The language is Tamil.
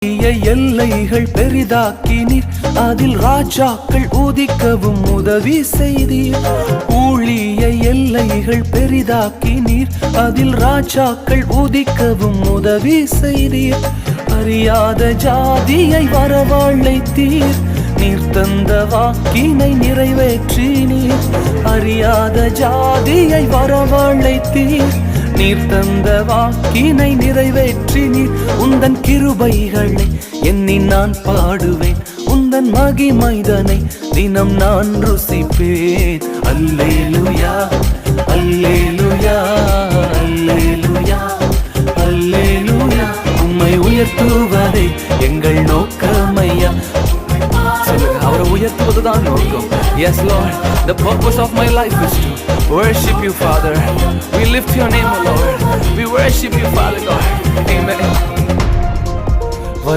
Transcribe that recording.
எல்லைகள் பெரிதாக்கினீர், அதில் ராஜாக்கள் உதிக்கவும் உதவி செய்தீர். ஊழிய எல்லைகள் பெரிதாக்கினீர், அதில் ராஜாக்கள் உதிக்கவும் உதவி செய்தீர். அறியாத ஜாதியை வரவழைத்தீர், நீர் தந்த வாக்கினை நிறைவேற்றினீர். அறியாத ஜாதியை வரவழைத்தீர், நீர் தந்த வாக்கினை நிறைவேற்றினீர். உந்தன் கிருபைகளை எண்ணி நான் பாடுவேன், உந்தன் மகிமைதனை தினம் நான் ருசிப்பேன். அல்லேலூயா அல்லேலூயா அல்லேலூயா அல்லேலூயா. உம்மை உயர்த்துவதே எங்கள் நோக்கமையா. சொல்லுங்க, அவரை உயர்த்துவதுதான் நோக்கம். Yes Lord, the purpose of my life is to worship you, Father. We lift your name, O Lord. We worship you, Father God. Amen.